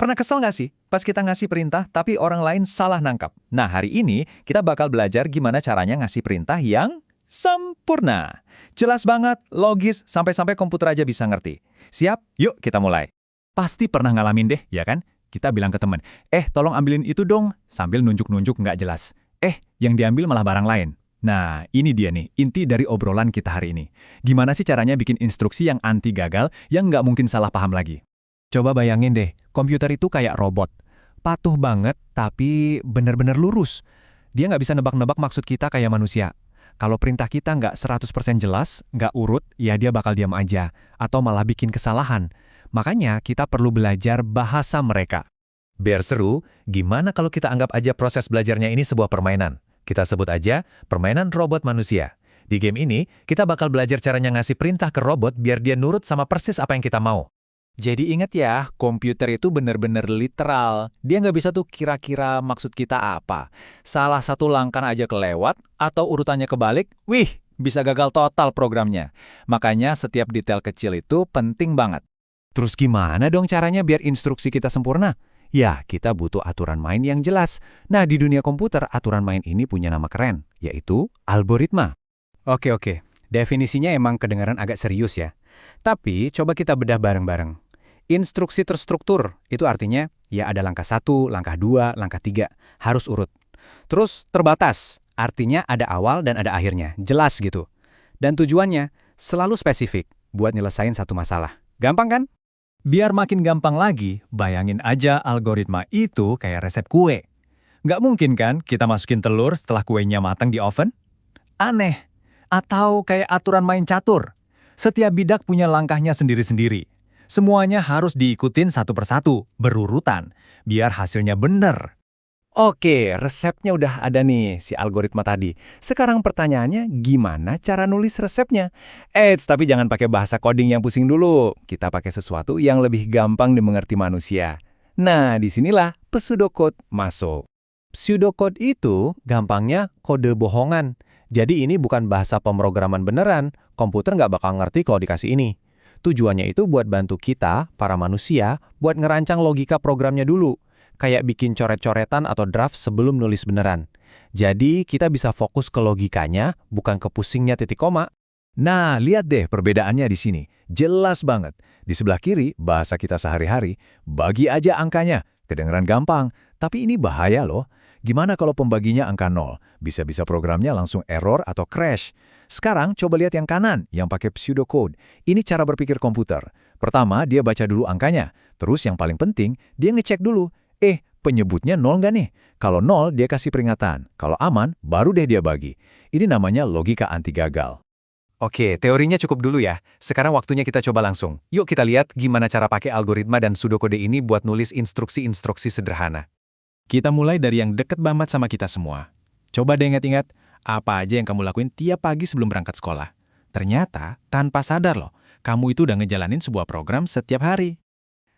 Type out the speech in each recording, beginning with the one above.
Pernah kesel nggak sih pas kita ngasih perintah tapi orang lain salah nangkap? Nah, hari ini kita bakal belajar gimana caranya ngasih perintah yang sempurna. Jelas banget, logis, sampai-sampai komputer aja bisa ngerti. Siap? Yuk kita mulai. Pasti pernah ngalamin deh, ya kan? Kita bilang ke temen, tolong ambilin itu dong, sambil nunjuk-nunjuk nggak jelas. Yang diambil malah barang lain. Nah, ini dia nih, inti dari obrolan kita hari ini. Gimana sih caranya bikin instruksi yang anti gagal, yang nggak mungkin salah paham lagi? Coba bayangin deh, komputer itu kayak robot. Patuh banget, tapi bener-bener lurus. Dia nggak bisa nebak-nebak maksud kita kayak manusia. Kalau perintah kita nggak 100% jelas, nggak urut, ya dia bakal diam aja. Atau malah bikin kesalahan. Makanya kita perlu belajar bahasa mereka. Biar seru, gimana kalau kita anggap aja proses belajarnya ini sebuah permainan? Kita sebut aja permainan robot manusia. Di game ini, kita bakal belajar caranya ngasih perintah ke robot biar dia nurut sama persis apa yang kita mau. Jadi ingat ya, komputer itu bener-bener literal. Dia nggak bisa tuh kira-kira maksud kita apa. Salah satu langkah aja kelewat, atau urutannya kebalik, bisa gagal total programnya. Makanya setiap detail kecil itu penting banget. Terus gimana dong caranya biar instruksi kita sempurna? Ya, kita butuh aturan main yang jelas. Nah, di dunia komputer, aturan main ini punya nama keren, yaitu algoritma. Oke, definisinya emang kedengaran agak serius ya. Tapi, coba kita bedah bareng-bareng. Instruksi terstruktur, itu artinya ya ada langkah 1, langkah 2, langkah 3, harus urut. Terus terbatas, artinya ada awal dan ada akhirnya, jelas gitu. Dan tujuannya selalu spesifik, buat nyelesain satu masalah. Gampang kan? Biar makin gampang lagi, bayangin aja algoritma itu kayak resep kue. Nggak mungkin kan kita masukin telur setelah kuenya matang di oven? Aneh. Atau kayak aturan main catur. Setiap bidak punya langkahnya sendiri-sendiri. Semuanya harus diikutin satu persatu, berurutan, biar hasilnya bener. Oke, resepnya udah ada nih, si algoritma tadi. Sekarang pertanyaannya, gimana cara nulis resepnya? Tapi jangan pakai bahasa coding yang pusing dulu. Kita pakai sesuatu yang lebih gampang dimengerti manusia. Nah, disinilah pseudocode masuk. Pseudocode itu gampangnya kode bohongan. Jadi ini bukan bahasa pemrograman beneran. Komputer nggak bakal ngerti kalau dikasih ini. Tujuannya itu buat bantu kita, para manusia, buat ngerancang logika programnya dulu. Kayak bikin coret-coretan atau draft sebelum nulis beneran. Jadi kita bisa fokus ke logikanya, bukan ke pusingnya titik koma. Nah, lihat deh perbedaannya di sini. Jelas banget. Di sebelah kiri, bahasa kita sehari-hari, bagi aja angkanya. Kedengeran gampang, tapi ini bahaya loh. Gimana kalau pembaginya angka 0? Bisa-bisa programnya langsung error atau crash. Sekarang coba lihat yang kanan, yang pakai pseudocode. Ini cara berpikir komputer. Pertama, dia baca dulu angkanya. Terus yang paling penting, dia ngecek dulu. Penyebutnya 0 nggak nih? Kalau 0, dia kasih peringatan. Kalau aman, baru deh dia bagi. Ini namanya logika anti gagal. Oke, teorinya cukup dulu ya. Sekarang waktunya kita coba langsung. Yuk kita lihat gimana cara pakai algoritma dan pseudokode ini buat nulis instruksi-instruksi sederhana. Kita mulai dari yang deket banget sama kita semua. Coba deh ingat-ingat, apa aja yang kamu lakuin tiap pagi sebelum berangkat sekolah. Ternyata, tanpa sadar loh, kamu itu udah ngejalanin sebuah program setiap hari.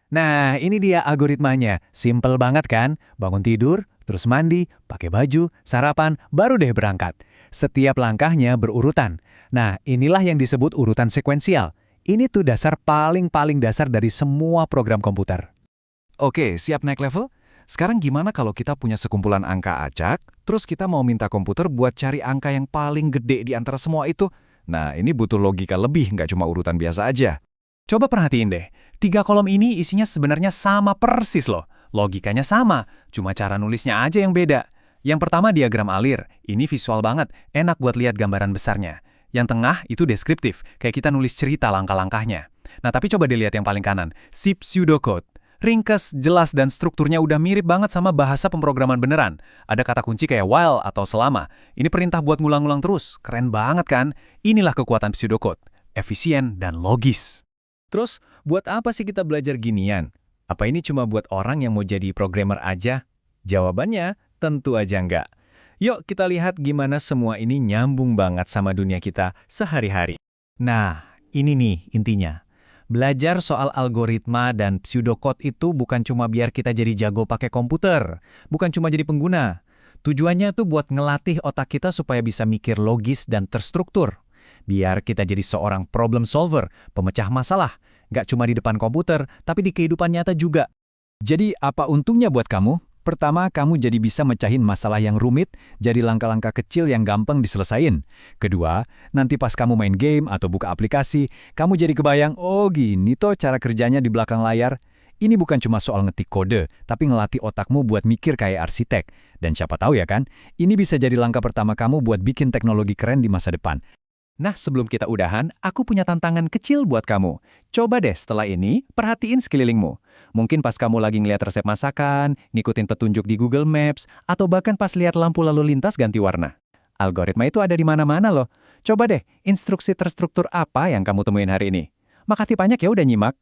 Nah, ini dia algoritmanya. Simple banget kan? Bangun tidur, terus mandi, pakai baju, sarapan, baru deh berangkat. Setiap langkahnya berurutan. Nah, inilah yang disebut urutan sekuensial. Ini tuh dasar paling dasar dari semua program komputer. Oke, siap naik level? Sekarang gimana kalau kita punya sekumpulan angka acak, terus kita mau minta komputer buat cari angka yang paling gede di antara semua itu? Nah, ini butuh logika lebih, nggak cuma urutan biasa aja. Coba perhatiin deh, 3 kolom ini isinya sebenarnya sama persis loh. Logikanya sama, cuma cara nulisnya aja yang beda. Yang pertama diagram alir, ini visual banget, enak buat lihat gambaran besarnya. Yang tengah itu deskriptif, kayak kita nulis cerita langkah-langkahnya. Nah tapi coba dilihat yang paling kanan, si pseudocode. Ringkes, jelas, dan strukturnya udah mirip banget sama bahasa pemrograman beneran. Ada kata kunci kayak while atau selama. Ini perintah buat ngulang-ngulang terus, keren banget kan? Inilah kekuatan pseudocode, efisien dan logis. Terus, buat apa sih kita belajar ginian? Apa ini cuma buat orang yang mau jadi programmer aja? Jawabannya, tentu aja enggak. Yuk kita lihat gimana semua ini nyambung banget sama dunia kita sehari-hari. Nah, ini nih intinya. Belajar soal algoritma dan pseudocode itu bukan cuma biar kita jadi jago pakai komputer. Bukan cuma jadi pengguna. Tujuannya tuh buat ngelatih otak kita supaya bisa mikir logis dan terstruktur. Biar kita jadi seorang problem solver, pemecah masalah. Nggak cuma di depan komputer, tapi di kehidupan nyata juga. Jadi apa untungnya buat kamu? Pertama, kamu jadi bisa mecahin masalah yang rumit jadi langkah-langkah kecil yang gampang diselesain. Kedua, nanti pas kamu main game atau buka aplikasi, kamu jadi kebayang, oh gini toh cara kerjanya di belakang layar. Ini bukan cuma soal ngetik kode, tapi ngelatih otakmu buat mikir kayak arsitek. Dan siapa tahu ya kan, ini bisa jadi langkah pertama kamu buat bikin teknologi keren di masa depan. Nah, sebelum kita udahan, aku punya tantangan kecil buat kamu. Coba deh setelah ini, perhatiin sekelilingmu. Mungkin pas kamu lagi ngeliat resep masakan, ngikutin petunjuk di Google Maps, atau bahkan pas lihat lampu lalu lintas ganti warna. Algoritma itu ada di mana-mana loh. Coba deh, instruksi terstruktur apa yang kamu temuin hari ini? Makasih banyak ya udah nyimak.